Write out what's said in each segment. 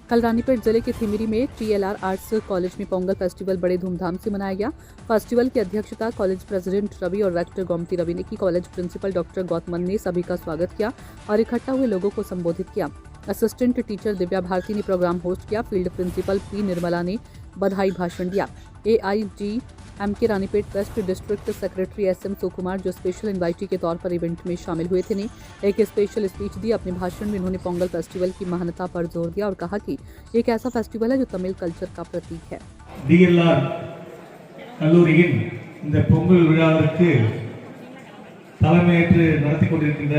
कल रानीपेट जिले के थिमिरी में TLR आर्ट्स कॉलेज में पोंगल फेस्टिवल बड़े धूमधाम से मनाया गया। फेस्टिवल की अध्यक्षता कॉलेज प्रेसिडेंट रवि और रेक्टर गोमती रवि ने की। कॉलेज प्रिंसिपल डॉक्टर गौतमन ने सभी का स्वागत किया और इकट्ठा हुए लोगों को संबोधित किया। असिस्टेंट टीचर दिव्या भारती ने प्रोग्राम होस्ट किया। फील्ड प्रिंसिपल P निर्मला ने बधाई भाषण दिया। AIGMK Ranipet west district secretary SM Sukumar, जो स्पेशल इन्वाइटी के तौर पर इवेंट में शामिल हुए थे, ने एक स्पेशल स्पीच दी। अपने भाषण में उन्होंने पोंगल फेस्टिवल की महानता पर जोर दिया और कहा कि एक ऐसा फेस्टिवल है जो तमिल कल्चर का प्रतीक है। DLR கல்லூரியின் இந்த பொங்கல் விழாவிற்கு தலைமையேற்று நடத்தி கொண்டிருக்கின்ற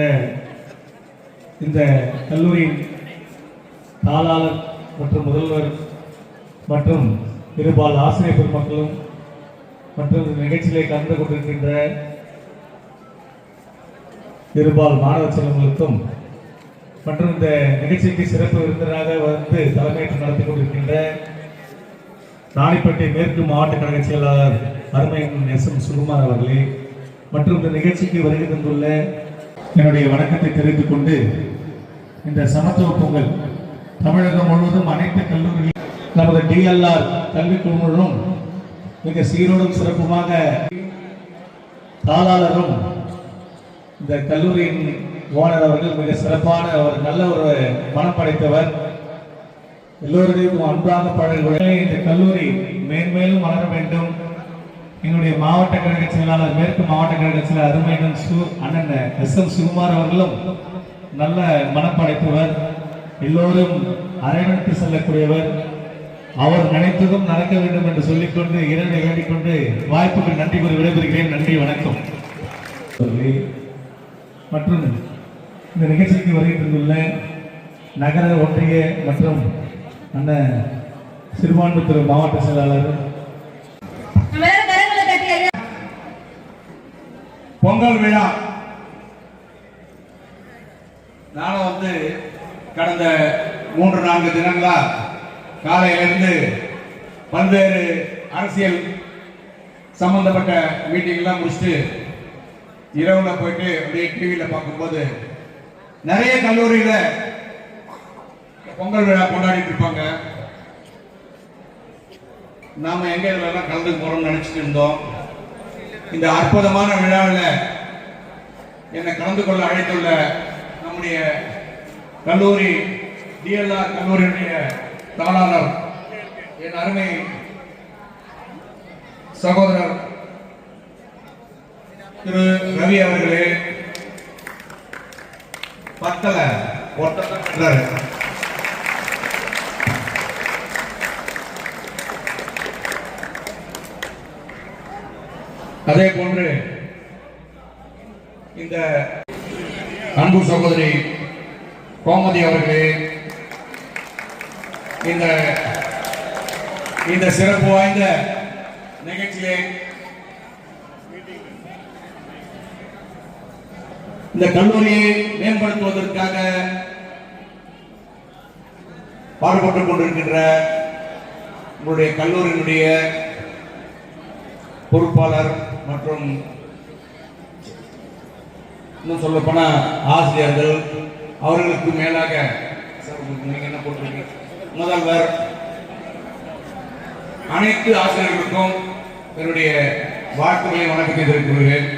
இந்த கல்லூரியின் தாளாளர் மற்றும் முதல்வர் மற்றும் இருபால் ஆசிரியர் பெருமக்களும் மற்றும் இந்த நிகழ்ச்சியிலே கலந்து கொண்டிருக்கின்ற இருபால் மாணவ செல்வங்களுக்கும் மற்றும் இந்த நிகழ்ச்சிக்கு சிறப்பு விருந்தினராக வந்து தலைமையேற்று நடத்தி கொண்டிருக்கின்ற ராணிப்பேட்டை மேற்கு மாவட்ட கழக செயலாளர் அருமையன் SM சுகுமார் அவர்களே மற்றும் இந்த நிகழ்ச்சிக்கு வருகை தந்துள்ள என்னுடைய வணக்கத்தை தெரிவித்துக் கொண்டு, இந்த சமத்துவ பொங்கல் தமிழகம் முழுவதும் அனைத்து கல்லூரிகளிலும் நமது DLR கல்விக் குழுமங்களும் மிக சீரோடும் சிறப்புமாக தாளாளரும் இந்த கல்லூரியின் ஓனர் அவர்கள் மிக சிறப்பான ஒரு நல்ல ஒரு மனம் படைத்தவர், எல்லோருடையும் அன்பாக பழகுவதே இந்த கல்லூரி மேன்மேலும் வளர வேண்டும். எங்களுடைய மாவட்ட கழக செயலாளர் மேற்கு மாவட்ட கழக செயலாளர் அருமையன் அண்ணன் SM சுகுமார் அவர்களும் நல்ல மனப்படைத்தவர், எல்லோரும் அரவணைத்து செல்லக்கூடியவர். அவர் நினைத்ததும் நடக்க வேண்டும் என்று சொல்லிக்கொண்டு இறைவனை வேண்டிக் கொண்டு வாய்ப்புக்கு நன்றி கூறி விடைபெறுகிறேன். நன்றி, வணக்கம். மற்றும் இந்த நிகழ்ச்சிக்கு வருகை தந்துள்ள நகர ஒன்றிய மற்றும் அண்ணன் சிறுபான்மைத்துறை மாவட்ட செயலாளர், பொங்கல் விழா நானும் கடந்த 3-4 தினங்களா காலையிலிருந்து பல்வேறு அரசியல் சம்பந்தப்பட்ட மீட்டிங்லாம் முடிச்சுட்டு இரவுல போயிட்டு அப்படியே டிவியில் பார்க்கும்போது நிறைய கல்லூரியில பொங்கல் விழா கொண்டாடிட்டு இருப்பாங்க. நாம எங்க இதெல்லாம் கலந்து போறோம்னு நினைச்சிட்டு இருந்தோம். இந்த அற்புதமான விழாவில் என்னை கலந்து கொள்ள அழைத்துள்ள நம்முடைய கல்லூரி DLR கல்லூரியுடைய தாளாளர் என் அருமை சகோதரர் திரு ரவி அவர்களே, பத்தல அதே போன்று இந்த அன்பு சகோதரி கோமதி அவர்களே, இந்த சிறப்பு வாய்ந்த நிகழ்ச்சியை இந்த கல்லூரியை மேம்படுத்துவதற்காக பாடுபட்டுக் கொண்டிருக்கின்ற உங்களுடைய கல்லூரியினுடைய பொறுப்பாளர் மற்றும் இன்னும் சொல்ல போனா ஆசிரியர்கள், அவர்களுக்கு மேலாக நீங்க என்ன போட்டிருக்கீங்க, முதல்வர், அனைத்து ஆசிரியர்களுக்கும் என்னுடைய வாழ்த்துக்களை வணக்கத்தை தெரிவித்துள்ளேன்.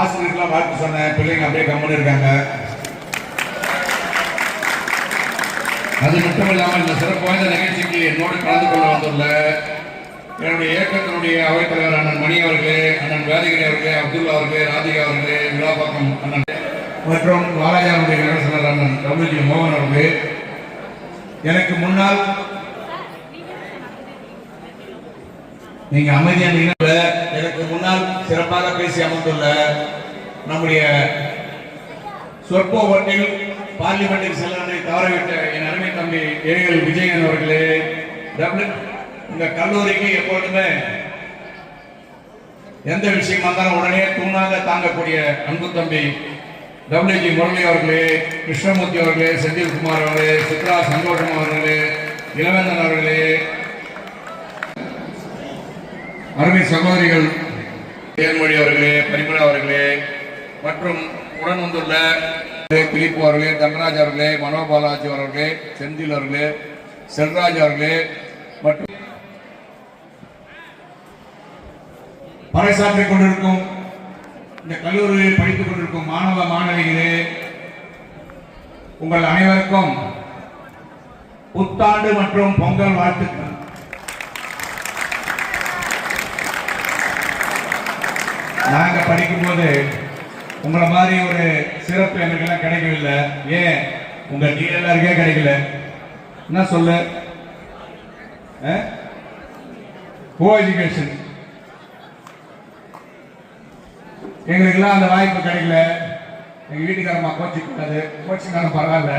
ஆசிரியர்களாம் வாழ்த்து சொன்ன பிள்ளைங்க அப்படியே கம்மன் இருக்காங்க. அது மட்டும் இல்லாமல் இந்த சிறப்பு வாய்ந்த நிகழ்ச்சிக்கு என்னோடு கலந்து கொள்ள வந்துள்ள என்னுடைய இயக்கத்தினுடைய அவைத்தலைவர் அண்ணன் மணி அவர்களே, அண்ணன் வேதகிரி அவர்களே, அப்துல்லா அவர்களே, ராதிகா அவர்களே, விழாபாக்கம் அண்ணன் மற்றும் வாலாஜாவுடைய நகரசனர் அண்ணன் WG மோகன் அவர்களே, எனக்கு முன்னால் நீங்க அமைதியாக எனக்கு முன்னால் சிறப்பாக பேசி அமர்ந்துள்ள நம்முடைய சொற்போவட்டில் பார்லிமெண்டில் செல்வதை தவறவிட்ட என் அருமை தம்பி ஏஎல் விஜயன் அவர்களே, இந்த கல்லூரிக்கு எப்பொழுதுமே எந்த விஷயம் வந்தாலும் உடனே தூணாக தாங்கக்கூடிய அன்பு தம்பி WG முரளி அவர்களே, கிருஷ்ணமூர்த்தி அவர்களே, செந்தில்குமார் அவர்களே, சித்ரா சந்தோஷம் அவர்களே, இளவேந்தன் அவர்களே, அருமை சகோதரிகள் தேன்மொழி அவர்களே, பரிமளா அவர்களே மற்றும் உடன் வந்துள்ள பிலிப்பு அவர்களே, தன்ராஜ் அவர்களே, மனோபாலாஜி அவர்களே, செந்தில் அவர்களே, செல்ராஜ் அவர்களே மற்றும் பறைசாற்றிக் கொண்டிருக்கும் இந்த கல்லூரியில் படித்துக் கொண்டிருக்கும் மாணவ மாணவிகளே, உங்கள் அனைவருக்கும் புத்தாண்டு மற்றும் பொங்கல் வாழ்த்துக்கள். நாங்க படிக்கும்போது உங்களை மாதிரி ஒரு சிறப்பு எங்களுக்கெல்லாம் கிடைக்கவில்லை. ஏன் உங்க டிஎல்ஆருக்கே கிடைக்கல? என்ன சொல்லு? கோ எஜுகேஷன் எங்களுக்கெல்லாம் அந்த வாய்ப்பு கிடைக்கல. எங்க வீட்டுக்காரமா கோச்சிக்காது, கோச்சிக்காரன் பரவாயில்ல.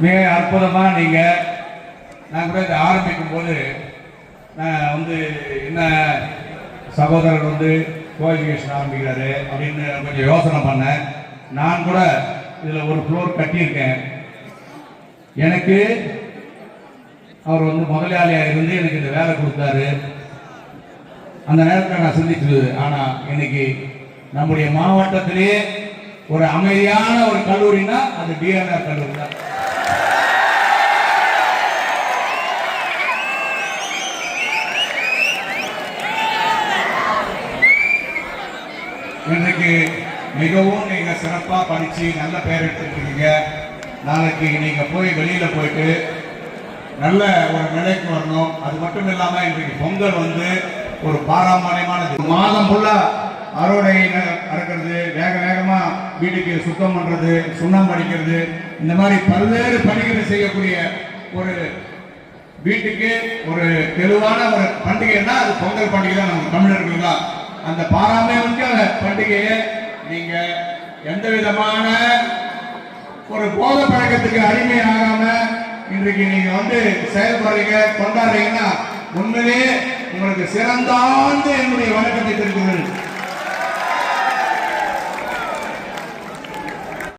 மிக அற்புதமா நீங்க நான் கூட இதை ஆரம்பிக்கும் போது நான் வந்து என்ன சகோதரர் வந்து கோ எஜுகேஷன் ஆரம்பிக்கிறாரு அப்படின்னு கொஞ்சம் யோசனை பண்ணேன். நான் கூட இதில் ஒரு ஃப்ளோர் கட்டியிருக்கேன். எனக்கு அவர் வந்து முதலாளியாக இருந்து எனக்கு இந்த வேலை கொடுத்தாரு. அந்த நேரத்தில் நான் சிந்திச்சது. ஆனால் இன்னைக்கு நம்முடைய மாவட்டத்திலேயே ஒரு அமைதியான ஒரு கல்லூரினா அது டிஎன்ஆர் கல்லூரி தான். இன்றைக்கு மிகவும் நீங்க சிறப்பா படிச்சு நல்ல பெயர் எடுத்துருக்கீங்க. நாளைக்கு நீங்க போய் வெளியில போயிட்டு நல்ல ஒரு நிலைக்கு வரணும். அது மட்டும் இல்லாம இன்றைக்கு பொங்கல் வந்து ஒரு பாரம்பரியமானது. மாதம் ஃபுல்லா அறுவடை அறுக்கிறது, வேக வேகமா வீட்டுக்கு சுத்தம் பண்றது, சுண்ணம் அடிக்கிறது, இந்த மாதிரி பல்வேறு பணிகளை செய்யக்கூடிய ஒரு வீட்டுக்கு ஒரு தெளிவான ஒரு பண்டிகைன்னா அது பொங்கல் பண்டிகை தான். நம்ம தமிழர்கள் தான் அந்த பாரம்பரிய பண்டிகையை நீங்க எந்த விதமான ஒரு போத பழக்கத்துக்கு அடிமை ஆகாம இன்றைக்கு நீங்க வந்து செயல்படுறீங்க, கொண்டாடுறீங்கன்னா உண்மையிலே உங்களுக்கு சிறந்தாண்டு என்னுடைய வணக்கத்தை தெரிவிக்கிறேன்.